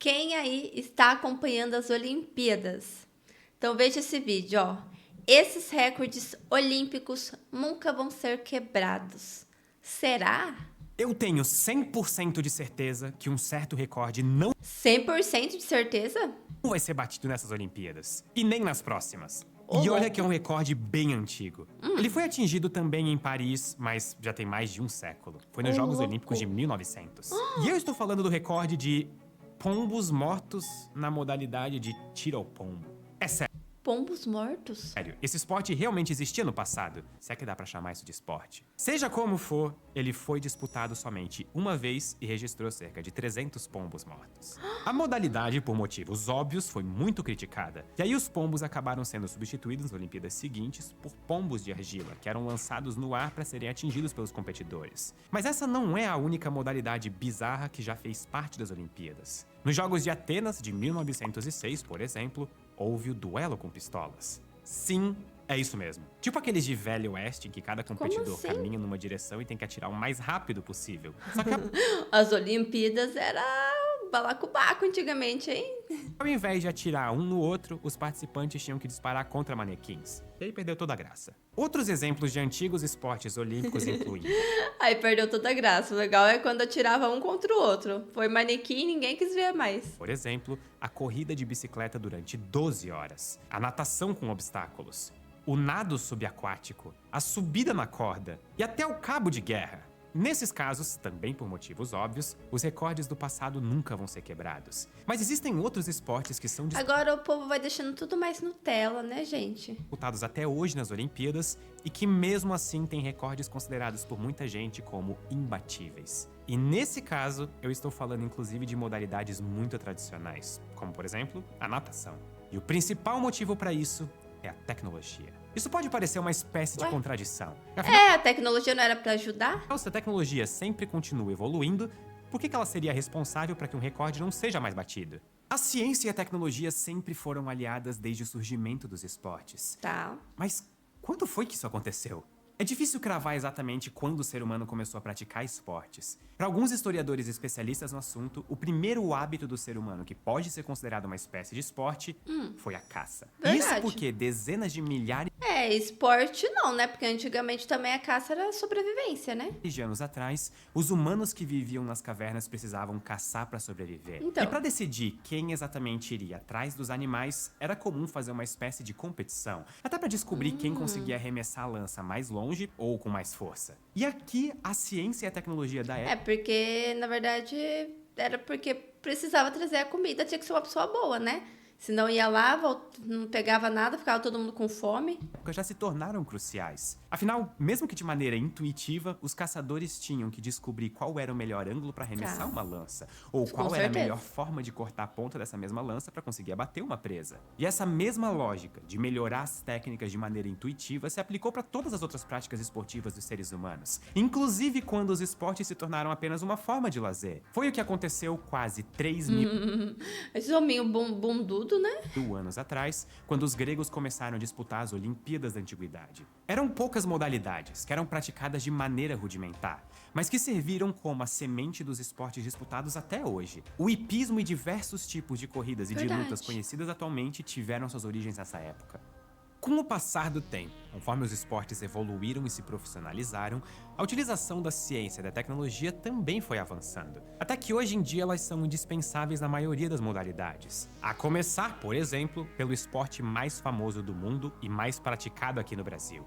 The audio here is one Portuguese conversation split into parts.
quem aí está acompanhando as Olimpíadas? Então veja esse vídeo, ó. Esses recordes olímpicos nunca vão ser quebrados. Será? Eu tenho 100% de certeza que um certo recorde não 100% de certeza? vai ser batido nessas Olimpíadas. E nem nas próximas. Ô, E olha louco. que é um recorde bem antigo. Ele foi atingido também em Paris, mas já tem mais de um século. Foi nos Ô, Jogos louco. Olímpicos de 1900. E eu estou falando do recorde de pombos mortos na modalidade de tiro ao pombo. É Pombos mortos? sério, esse esporte realmente existia no passado, se é que dá pra chamar isso de esporte. Seja como for, ele foi disputado somente uma vez e registrou cerca de 300 pombos mortos. A modalidade, por motivos óbvios, foi muito criticada. E aí os pombos acabaram sendo substituídos nas Olimpíadas seguintes por pombos de argila, que eram lançados no ar para serem atingidos pelos competidores. Mas essa não é a única modalidade bizarra que já fez parte das Olimpíadas. Nos Jogos de Atenas, de 1906, por exemplo, houve o duelo com pistolas. Sim, é isso mesmo. Tipo aqueles de Velho Oeste, em que cada competidor assim? caminha numa direção e tem que atirar o mais rápido possível. Só que As Olimpíadas era balacobaco antigamente, hein? ao invés de atirar um no outro, os participantes tinham que disparar contra manequins. E aí perdeu toda a graça. Outros exemplos de antigos esportes olímpicos incluem Aí perdeu toda a graça. O legal é quando atirava um contra o outro. Foi manequim e ninguém quis ver mais. por exemplo, a corrida de bicicleta durante 12 horas, a natação com obstáculos, o nado subaquático, a subida na corda e até o cabo de guerra. Nesses casos, também por motivos óbvios, os recordes do passado nunca vão ser quebrados. Mas existem outros esportes que são Agora o povo vai deixando tudo mais Nutella, né, gente? disputados até hoje nas Olimpíadas e que mesmo assim têm recordes considerados por muita gente como imbatíveis. E nesse caso, eu estou falando inclusive de modalidades muito tradicionais, como por exemplo, a natação. E o principal motivo para isso é a tecnologia. Isso pode parecer uma espécie de Ué? contradição. É, a tecnologia não era pra ajudar? Afinal, se a tecnologia sempre continua evoluindo, por que ela seria responsável para que um recorde não seja mais batido? A ciência e a tecnologia sempre foram aliadas desde o surgimento dos esportes. Tá. Mas quando foi que isso aconteceu? É difícil cravar exatamente quando o ser humano começou a praticar esportes. Para alguns historiadores especialistas no assunto, o primeiro hábito do ser humano que pode ser considerado uma espécie de esporte foi a caça. Verdade. Isso porque dezenas de milhares É, esporte não, né? Porque antigamente também a caça era sobrevivência, né? de anos atrás, os humanos que viviam nas cavernas precisavam caçar para sobreviver. Então. E para decidir quem exatamente iria atrás dos animais, era comum fazer uma espécie de competição, até para descobrir quem conseguia arremessar a lança mais longe ou com mais força. E aqui, a ciência e a tecnologia da É, porque, na verdade, era porque precisava trazer a comida, tinha que ser uma pessoa boa, né? Senão ia lá, não pegava nada, ficava todo mundo com fome. época já se tornaram cruciais. Afinal, mesmo que de maneira intuitiva, os caçadores tinham que descobrir qual era o melhor ângulo para arremessar Tá. uma lança, ou Com qual era a certeza. melhor forma de cortar a ponta dessa mesma lança para conseguir abater uma presa. E essa mesma lógica de melhorar as técnicas de maneira intuitiva se aplicou para todas as outras práticas esportivas dos seres humanos, inclusive quando os esportes se tornaram apenas uma forma de lazer. Foi o que aconteceu quase 3.000 Esse hominho bundudo, né? anos atrás, quando os gregos começaram a disputar as Olimpíadas da Antiguidade. Eram poucas modalidades, que eram praticadas de maneira rudimentar, mas que serviram como a semente dos esportes disputados até hoje. O hipismo e diversos tipos de corridas e de Verdade. lutas conhecidas atualmente tiveram suas origens nessa época. Com o passar do tempo, conforme os esportes evoluíram e se profissionalizaram, a utilização da ciência e da tecnologia também foi avançando, até que hoje em dia elas são indispensáveis na maioria das modalidades. A começar, por exemplo, pelo esporte mais famoso do mundo e mais praticado aqui no Brasil: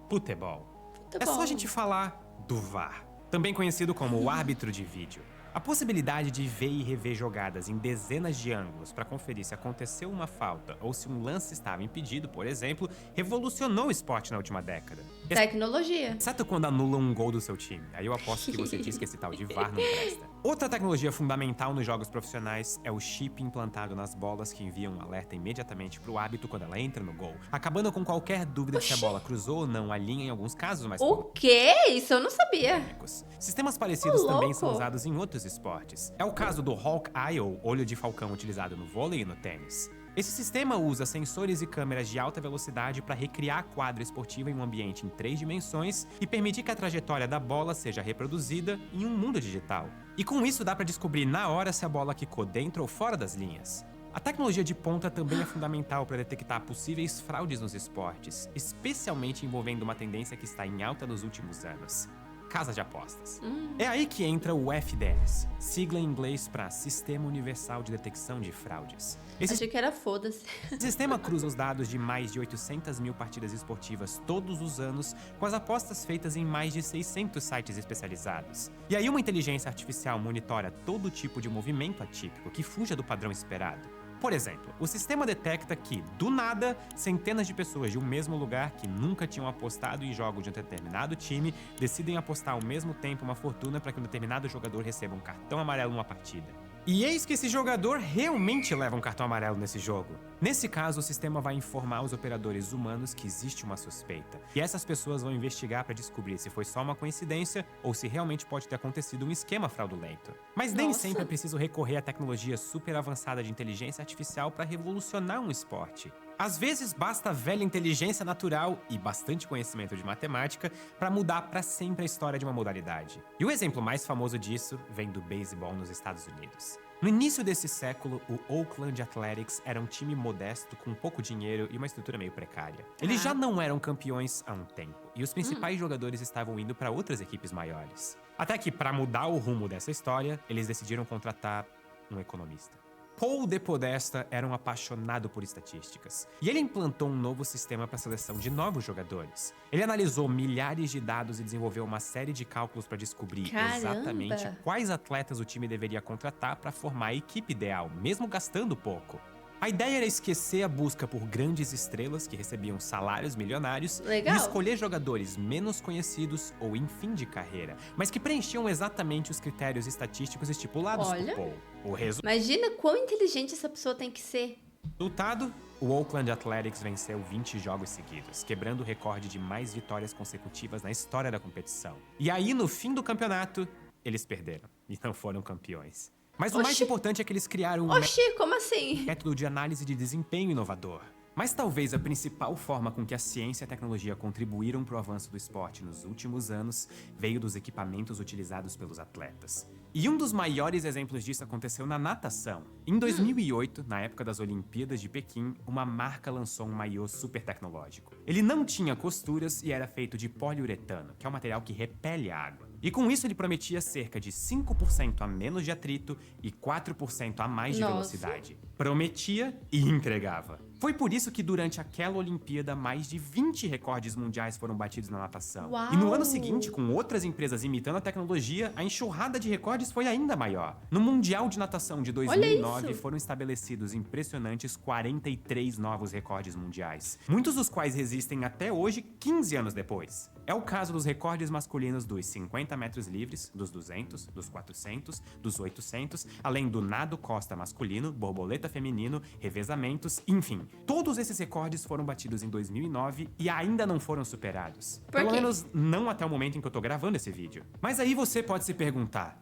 futebol. Tá É só bom. a gente falar do VAR, também conhecido como o árbitro de vídeo. A possibilidade de ver e rever jogadas em dezenas de ângulos para conferir se aconteceu uma falta ou se um lance estava impedido, por exemplo, revolucionou o esporte na última década. Tecnologia. Exceto quando anulam um gol do seu time. Aí eu aposto que você diz que esse tal de VAR não presta. Outra tecnologia fundamental nos jogos profissionais é o chip implantado nas bolas que enviam um alerta imediatamente pro árbitro quando ela entra no gol, acabando com qualquer dúvida de se a bola cruzou ou não a linha em alguns casos mais O quê? Isso eu não sabia. polêmicos. Sistemas parecidos Ô, também louco. são usados em outros esportes. É o caso do Hawk Eye, ou olho de falcão, utilizado no vôlei e no tênis. Esse sistema usa sensores e câmeras de alta velocidade para recriar a quadra esportiva em um ambiente em 3 dimensões e permitir que a trajetória da bola seja reproduzida em um mundo digital. E com isso dá para descobrir na hora se a bola quicou dentro ou fora das linhas. A tecnologia de ponta também é fundamental para detectar possíveis fraudes nos esportes, especialmente envolvendo uma tendência que está em alta nos últimos anos: casa de apostas. É aí que entra o FDS, sigla em inglês para Sistema Universal de Detecção de Fraudes. Esse Achei que era foda-se. sistema cruza os dados de mais de 800 mil partidas esportivas todos os anos com as apostas feitas em mais de 600 sites especializados. E aí uma inteligência artificial monitora todo tipo de movimento atípico que fuja do padrão esperado. Por exemplo, o sistema detecta que, do nada, centenas de pessoas de um mesmo lugar que nunca tinham apostado em jogos de um determinado time decidem apostar ao mesmo tempo uma fortuna para que um determinado jogador receba um cartão amarelo numa partida. E eis que esse jogador realmente leva um cartão amarelo nesse jogo. Nesse caso, o sistema vai informar os operadores humanos que existe uma suspeita. E essas pessoas vão investigar para descobrir se foi só uma coincidência ou se realmente pode ter acontecido um esquema fraudulento. Mas nem Nossa. sempre é preciso recorrer à tecnologia super avançada de inteligência artificial para revolucionar um esporte. Às vezes basta a velha inteligência natural e bastante conhecimento de matemática para mudar para sempre a história de uma modalidade. E o exemplo mais famoso disso vem do beisebol nos Estados Unidos. No início desse século, o Oakland Athletics era um time modesto com pouco dinheiro e uma estrutura meio precária. Eles já não eram campeões há um tempo, e os principais jogadores estavam indo para outras equipes maiores. Até que, para mudar o rumo dessa história, eles decidiram contratar um economista. Paul DePodesta era um apaixonado por estatísticas, e ele implantou um novo sistema para a seleção de novos jogadores. Ele analisou milhares de dados e desenvolveu uma série de cálculos para descobrir Caramba! exatamente quais atletas o time deveria contratar para formar a equipe ideal, mesmo gastando pouco. A ideia era esquecer a busca por grandes estrelas que recebiam salários milionários Legal. e escolher jogadores menos conhecidos ou em fim de carreira, mas que preenchiam exatamente os critérios estatísticos estipulados Olha. por Paul. O Imagina quão inteligente essa pessoa tem que ser. resultado, o Oakland Athletics venceu 20 jogos seguidos, quebrando o recorde de mais vitórias consecutivas na história da competição. E aí, no fim do campeonato, eles perderam e não foram campeões. Mas o mais Oxi. importante é que eles criaram um Oxi, como assim? método de análise de desempenho inovador. Mas talvez a principal forma com que a ciência e a tecnologia contribuíram para o avanço do esporte nos últimos anos veio dos equipamentos utilizados pelos atletas. E um dos maiores exemplos disso aconteceu na natação. Em 2008, na época das Olimpíadas de Pequim, uma marca lançou um maiô super tecnológico. Ele não tinha costuras e era feito de poliuretano, que é um material que repele a água. E com isso ele prometia cerca de 5% a menos de atrito e 4% a mais de Nossa. velocidade. Prometia e entregava. Foi por isso que durante aquela Olimpíada, mais de 20 recordes mundiais foram batidos na natação. Uau! E no ano seguinte, com outras empresas imitando a tecnologia, a enxurrada de recordes foi ainda maior. No Mundial de Natação de 2009, isso! foram estabelecidos impressionantes 43 novos recordes mundiais, muitos dos quais resistem até hoje, 15 anos depois. É o caso dos recordes masculinos dos 50 metros livres, dos 200, dos 400, dos 800, além do nado costa masculino, borboleta feminino, revezamentos, enfim. Todos esses recordes foram batidos em 2009 e ainda não foram superados. Por Pelo quê? menos não até o momento em que eu tô gravando esse vídeo. Mas aí você pode se perguntar,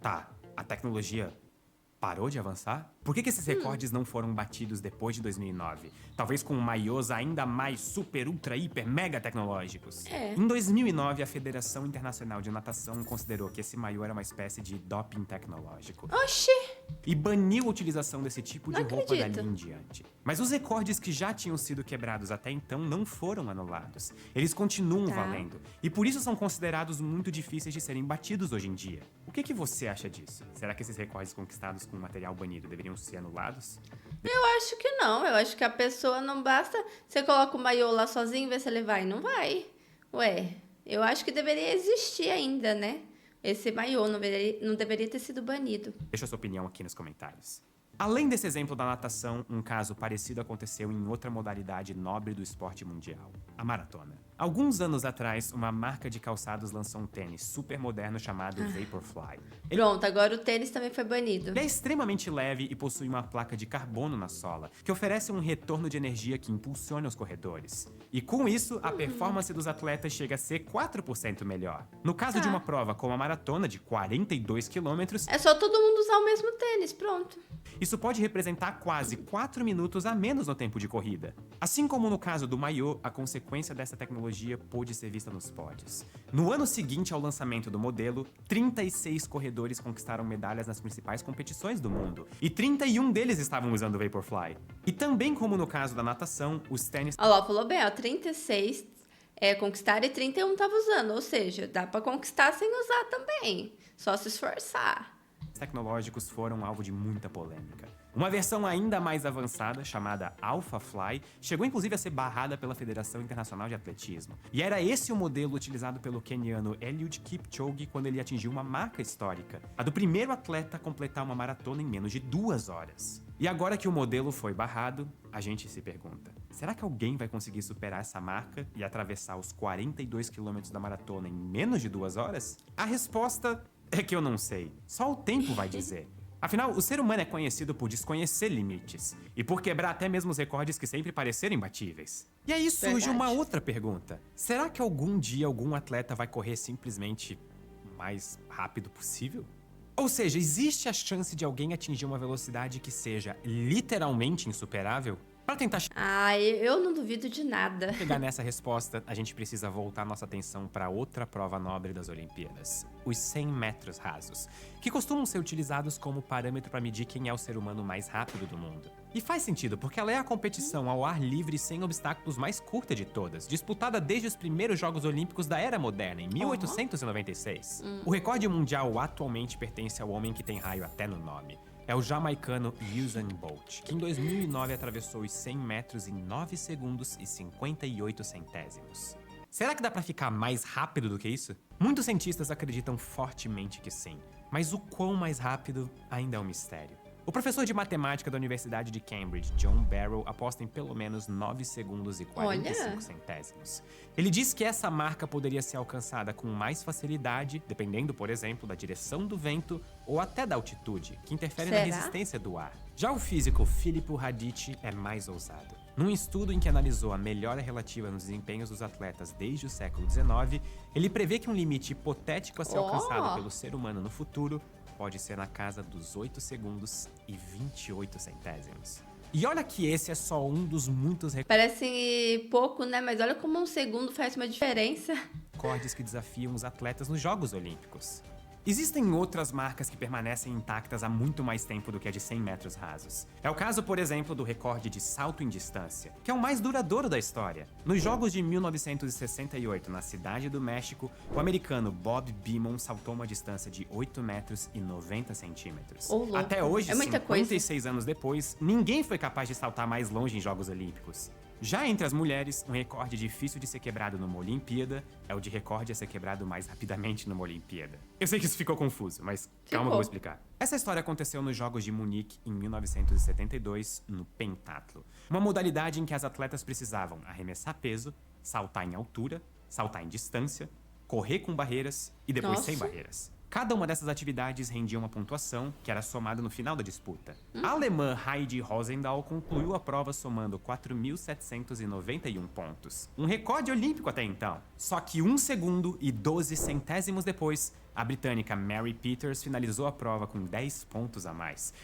tá, a tecnologia parou de avançar? Por que esses recordes não foram batidos depois de 2009? Talvez com maiôs ainda mais super, ultra, hiper, mega tecnológicos. É. Em 2009, a Federação Internacional de Natação considerou que esse maiô era uma espécie de doping tecnológico Oxi, e baniu a utilização desse tipo de Não roupa acredito. dali em diante. Mas os recordes que já tinham sido quebrados até então não foram anulados. Eles continuam Tá. valendo. E por isso são considerados muito difíceis de serem batidos hoje em dia. O que você acha disso? Será que esses recordes conquistados com material banido deveriam ser anulados? eu acho que não. Eu acho que a pessoa não basta. Você coloca o maiô lá sozinho e vê se ele vai. Não vai. Ué, eu acho que deveria existir ainda, né? Esse maiô não deveria ter sido banido. Deixa a sua opinião aqui nos comentários. Além desse exemplo da natação, um caso parecido aconteceu em outra modalidade nobre do esporte mundial, a maratona. Alguns anos atrás, uma marca de calçados lançou um tênis super moderno chamado Vaporfly. Pronto, agora o tênis também foi banido. Ele é extremamente leve e possui uma placa de carbono na sola, que oferece um retorno de energia que impulsiona os corredores. E com isso, a performance dos atletas chega a ser 4% melhor. No caso de uma prova como a maratona de 42 quilômetros, É só todo mundo usar o mesmo tênis, pronto. Isso pode representar quase 4 minutos a menos no tempo de corrida. Assim como no caso do maiô, a consequência dessa tecnologia pôde ser vista nos pódios. No ano seguinte ao lançamento do modelo, 36 corredores conquistaram medalhas nas principais competições do mundo, e 31 deles estavam usando o Vaporfly. E também como no caso da natação, os tênis... Olha lá, falou bem, ó, 36 conquistaram e 31 tava usando, ou seja, dá pra conquistar sem usar também, só se esforçar. tecnológicos foram alvo de muita polêmica. Uma versão ainda mais avançada, chamada AlphaFly, chegou inclusive a ser barrada pela Federação Internacional de Atletismo. E era esse o modelo utilizado pelo queniano Eliud Kipchoge quando ele atingiu uma marca histórica, a do primeiro atleta a completar uma maratona em menos de 2 horas. E agora que o modelo foi barrado, a gente se pergunta, será que alguém vai conseguir superar essa marca e atravessar os 42 quilômetros da maratona em menos de 2 horas? A resposta é que eu não sei. Só o tempo vai dizer. Afinal, o ser humano é conhecido por desconhecer limites e por quebrar até mesmo os recordes que sempre pareceram imbatíveis. E aí surge uma outra pergunta. Será que algum dia algum atleta vai correr simplesmente o mais rápido possível? Ou seja, existe a chance de alguém atingir uma velocidade que seja literalmente insuperável? Para tentar eu não duvido de nada. chegar nessa resposta, a gente precisa voltar nossa atenção para outra prova nobre das Olimpíadas, os 100 metros rasos, que costumam ser utilizados como parâmetro para medir quem é o ser humano mais rápido do mundo. E faz sentido, porque ela é a competição ao ar livre sem obstáculos mais curta de todas, disputada desde os primeiros Jogos Olímpicos da Era Moderna, em 1896. O recorde mundial atualmente pertence ao homem que tem raio até no nome. É o jamaicano Usain Bolt, que em 2009 atravessou os 100 metros em 9 segundos e 58 centésimos. Será que dá pra ficar mais rápido do que isso? Muitos cientistas acreditam fortemente que sim, mas o quão mais rápido ainda é um mistério. O professor de matemática da Universidade de Cambridge, John Barrow, aposta em pelo menos 9 segundos e 45 centésimos. Ele diz que essa marca poderia ser alcançada com mais facilidade, dependendo, por exemplo, da direção do vento ou até da altitude, que interfere na resistência do ar. Já o físico Filippo Radici é mais ousado. Num estudo em que analisou a melhora relativa nos desempenhos dos atletas desde o século XIX, ele prevê que um limite hipotético a ser alcançado pelo ser humano no futuro pode ser na casa dos 8 segundos e 28 centésimos. E olha que esse é só um dos muitos Parece pouco, né? Mas olha como um segundo faz uma diferença. recordes que desafiam os atletas nos Jogos Olímpicos. Existem outras marcas que permanecem intactas há muito mais tempo do que a de 100 metros rasos. É o caso, por exemplo, do recorde de salto em distância, que é o mais duradouro da história. Nos Jogos de 1968, na Cidade do México, o americano Bob Beamon saltou uma distância de 8 metros e 90 centímetros. Até hoje, 56 anos depois, ninguém foi capaz de saltar mais longe em Jogos Olímpicos. Já entre as mulheres, um recorde difícil de ser quebrado numa Olimpíada é o de recorde a ser quebrado mais rapidamente numa Olimpíada. Eu sei que isso ficou confuso, mas calma que eu vou explicar. Essa história aconteceu nos Jogos de Munique em 1972, no pentatlo. Uma modalidade em que as atletas precisavam arremessar peso, saltar em altura, saltar em distância, correr com barreiras e depois sem barreiras. Cada uma dessas atividades rendia uma pontuação, que era somada no final da disputa. A alemã Heidi Rosendahl concluiu a prova somando 4.791 pontos. Um recorde olímpico até então. Só que 1 segundo e 12 centésimos depois, a britânica Mary Peters finalizou a prova com 10 pontos a mais.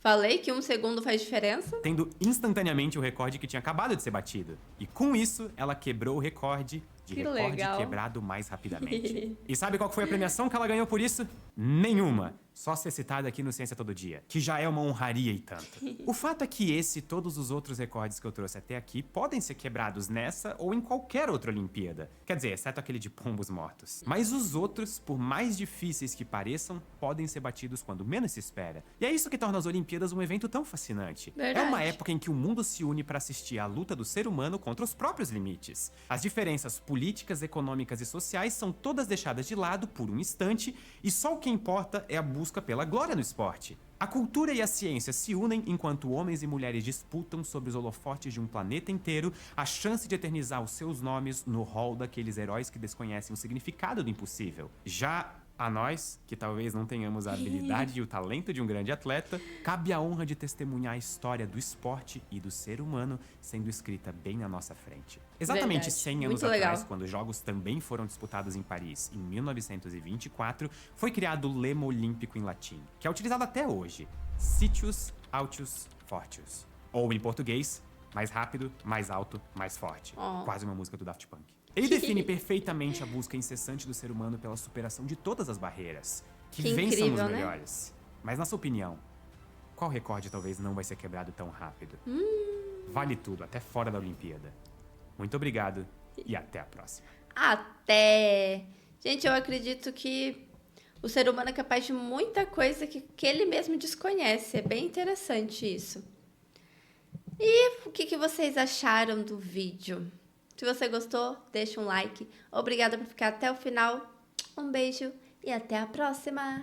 Falei que 1 segundo faz diferença? Tendo instantaneamente o recorde que tinha acabado de ser batido. E com isso, ela quebrou o recorde de recorde quebrado mais rapidamente. E sabe qual foi a premiação que ela ganhou por isso? Nenhuma. Só ser citada aqui no Ciência Todo Dia, que já é uma honraria e tanto. O fato é que esse e todos os outros recordes que eu trouxe até aqui podem ser quebrados nessa ou em qualquer outra Olimpíada. Quer dizer, exceto aquele de pombos mortos. Mas os outros, por mais difíceis que pareçam, podem ser batidos quando menos se espera. E é isso que torna as Olimpíadas um evento tão fascinante. É uma época em que o mundo se une para assistir à luta do ser humano contra os próprios limites. As diferenças políticas, econômicas e sociais são todas deixadas de lado por um instante e só o que importa é a busca pela glória no esporte. A cultura e a ciência se unem enquanto homens e mulheres disputam sobre os holofotes de um planeta inteiro a chance de eternizar os seus nomes no hall daqueles heróis que desconhecem o significado do impossível. Já a nós, que talvez não tenhamos a habilidade e o talento de um grande atleta, cabe a honra de testemunhar a história do esporte e do ser humano sendo escrita bem na nossa frente. Exatamente 100 anos atrás, quando os Jogos também foram disputados em Paris, em 1924, foi criado o lema olímpico em latim, que é utilizado até hoje, Citius Altius Fortius. Ou, em português, mais rápido, mais alto, mais forte. Oh. Quase uma música do Daft Punk. Ele define perfeitamente a busca incessante do ser humano pela superação de todas as barreiras. Que vençam incrível, os né? melhores. Mas, na sua opinião, qual recorde talvez não vai ser quebrado tão rápido? Vale tudo, até fora da Olimpíada. Muito obrigado e até a próxima. Até! Gente, eu acredito que o ser humano é capaz de muita coisa que ele mesmo desconhece. É bem interessante isso. E o que vocês acharam do vídeo? Se você gostou, deixa um like. Obrigada por ficar até o final. Um beijo e até a próxima!